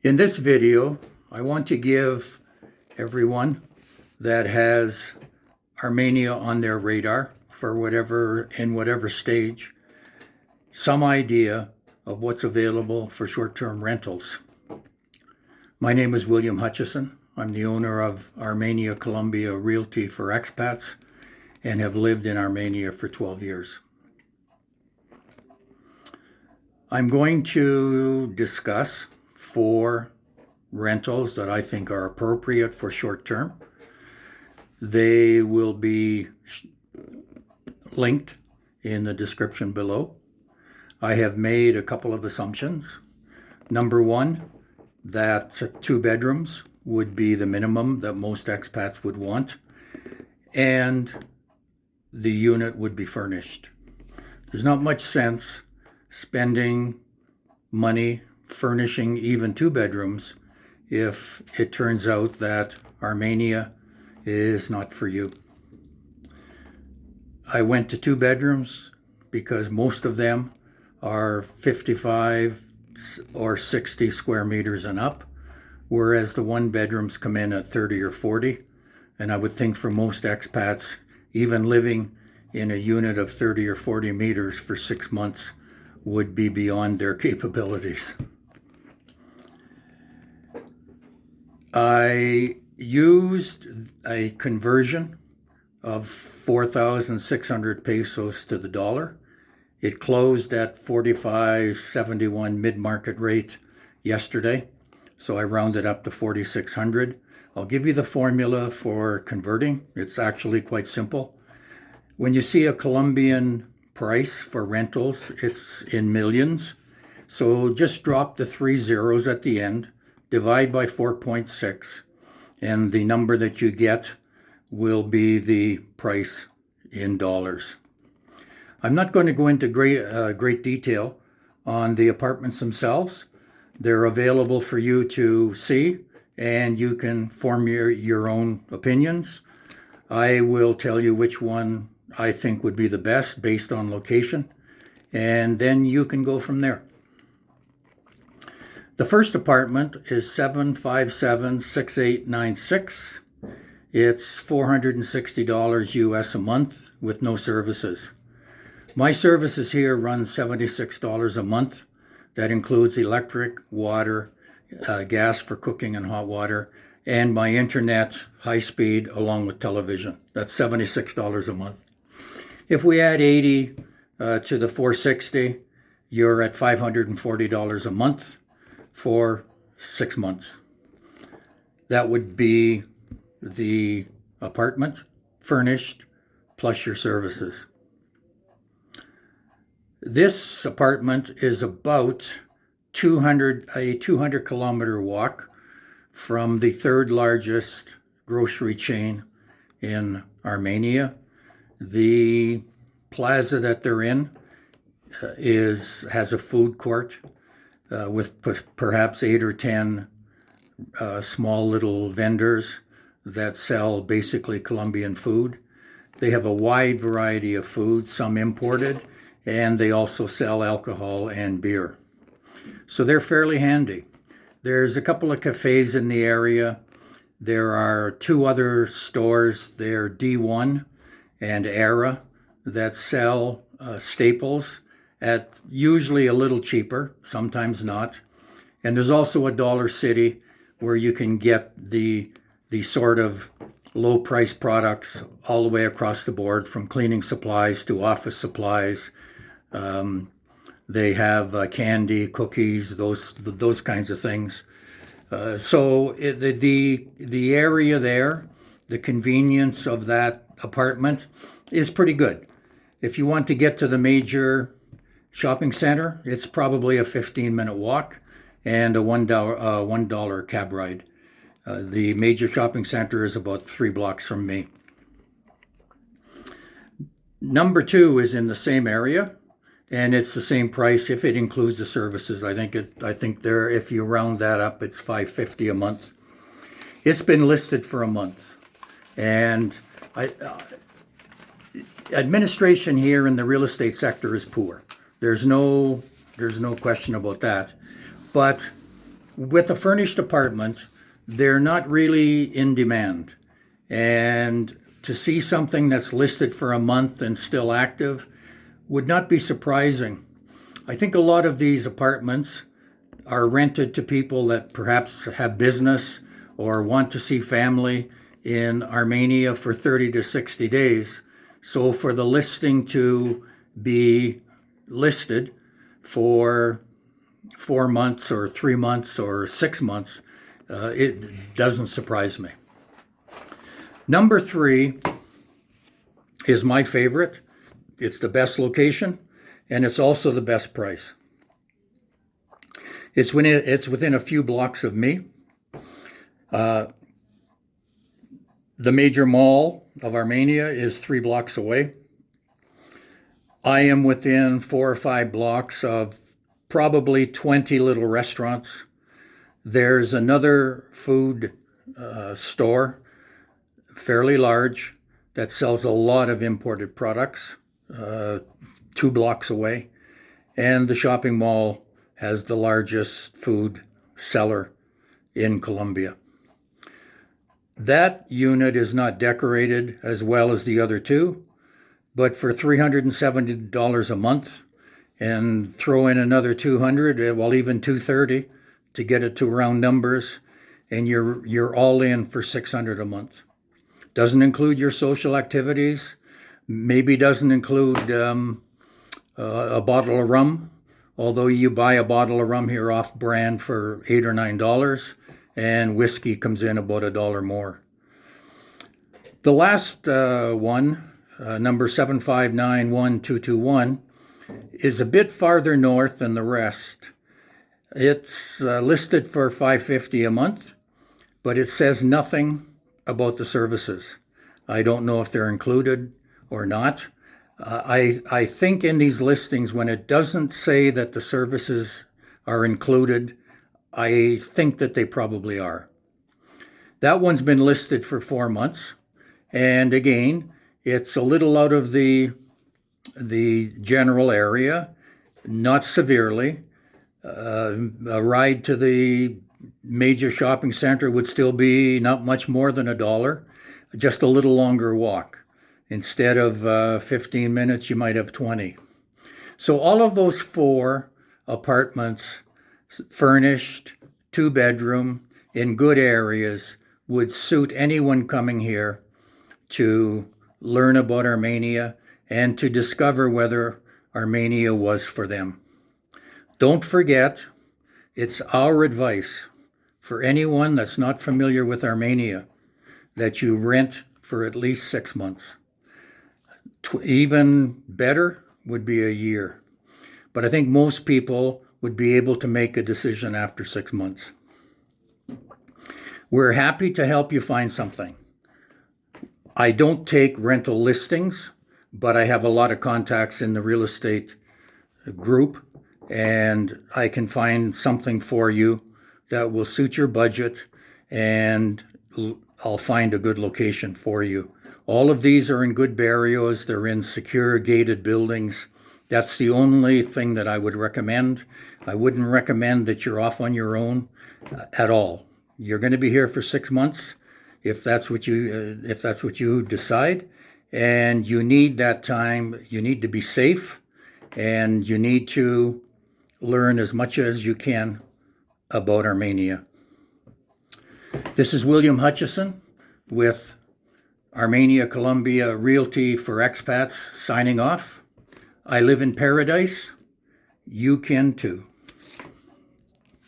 In this video, I want to give everyone that has Armenia on their radar for whatever stage, some idea of what's available for short-term rentals. My name is William Hutchison. I'm the owner of Armenia, Colombia Realty for Expats and have lived in Armenia for 12 years. I'm going to discuss 4 rentals that I think are appropriate for short term. They will be linked in the description below. I have made a couple of assumptions. Number 1, that 2 bedrooms would be the minimum that most expats would want, and the unit would be furnished. There's not much sense spending money furnishing even 2 bedrooms if it turns out that Armenia is not for you. I went to 2 bedrooms because most of them are 55 or 60 square meters and up, whereas the 1 bedrooms come in at 30 or 40. And I would think for most expats, even living in a unit of 30 or 40 meters for 6 months would be beyond their capabilities. I used a conversion of 4,600 pesos to the dollar. It closed at 45.71 mid-market rate yesterday, so I rounded up to 4,600. I'll give you the formula for converting. It's actually quite simple. When you see a Colombian price for rentals, it's in millions. So just drop the 3 zeros at the end, divide by 4.6, and the number that you get will be the price in dollars. I'm not going to go into great detail on the apartments themselves. They're available for you to see, and you can form your own opinions. I will tell you which one I think would be the best based on location, and then you can go from there. The first apartment is 757-6896. It's $460 US a month with no services. My services here run $76 a month. That includes electric, water, gas for cooking and hot water, and my internet, high speed, along with television. That's $76 a month. If we add 80 to the 460, you're at $540 a month for 6 months. That would be the apartment, furnished, plus your services. This apartment is about a 200-kilometer walk from the 3rd largest grocery chain in Armenia. The plaza that they're in has a food court with perhaps 8 or 10 small little vendors that sell basically Colombian food. They have a wide variety of food, some imported, and they also sell alcohol and beer. So they're fairly handy. There's a couple of cafes in the area. There are 2 other stores. They're D1 and Era that sell staples at usually a little cheaper, sometimes not. And there's also a Dollar City where you can get the sort of low price products all the way across the board, from cleaning supplies to office supplies. They have candy, cookies, those kinds of things. So the area there, the convenience of that apartment is pretty good. If you want to get to the major shopping center, it's probably a 15-minute walk and a $1 cab ride. The major shopping center is about 3 blocks from me. Number 2 is in the same area, and it's the same price if it includes the services. I think there, if you round that up, it's $550 a month. It's been listed for a month, and administration here in the real estate sector is poor. There's no question about that. But with a furnished apartment, they're not really in demand. And to see something that's listed for a month and still active would not be surprising. I think a lot of these apartments are rented to people that perhaps have business or want to see family in Armenia for 30 to 60 days. So for the listing to be listed for 4 months or 3 months or 6 months, it doesn't surprise me. Number 3 is my favorite. It's the best location, and it's also the best price. It's within a few blocks of me. The major mall of Armenia is 3 blocks away. I am within 4 or 5 blocks of probably 20 little restaurants. There's another food store, fairly large, that sells a lot of imported products, 2 blocks away. And the shopping mall has the largest food seller in Colombia. That unit is not decorated as well as the other 2, but for $370 a month, and throw in another $200, well, even $230 to get it to round numbers, and you're all in for $600 a month. Doesn't include your social activities, maybe doesn't include a bottle of rum, although you buy a bottle of rum here off-brand for $8 or $9, and whiskey comes in about $1 more. The last one, number 7591221, is a bit farther north than the rest. It's listed for $550 a month, but it says nothing about the services. I don't know if they're included or not. I think in these listings, when it doesn't say that the services are included, I think that they probably are. That one's been listed for 4 months. And again, it's a little out of the general area, not severely. A ride to the major shopping center would still be not much more than $1, just a little longer walk. Instead of 15 minutes, you might have 20. So all of those 4 apartments, furnished, 2-bedroom, in good areas, would suit anyone coming here to learn about Armenia and to discover whether Armenia was for them. Don't forget, it's our advice for anyone that's not familiar with Armenia that you rent for at least 6 months. Even better would be a year. But I think most people would be able to make a decision after 6 months. We're happy to help you find something. I don't take rental listings, but I have a lot of contacts in the real estate group, and I can find something for you that will suit your budget, and I'll find a good location for you. All of these are in good barrios. They're in secure gated buildings. That's the only thing that I would recommend. I wouldn't recommend that you're off on your own at all. You're going to be here for 6 months if that's what you decide, and you need that time. You need to be safe, and you need to learn as much as you can about Armenia. This is William Hutchison with Armenia, Colombia Realty for Expats signing off. I live in paradise. You can too.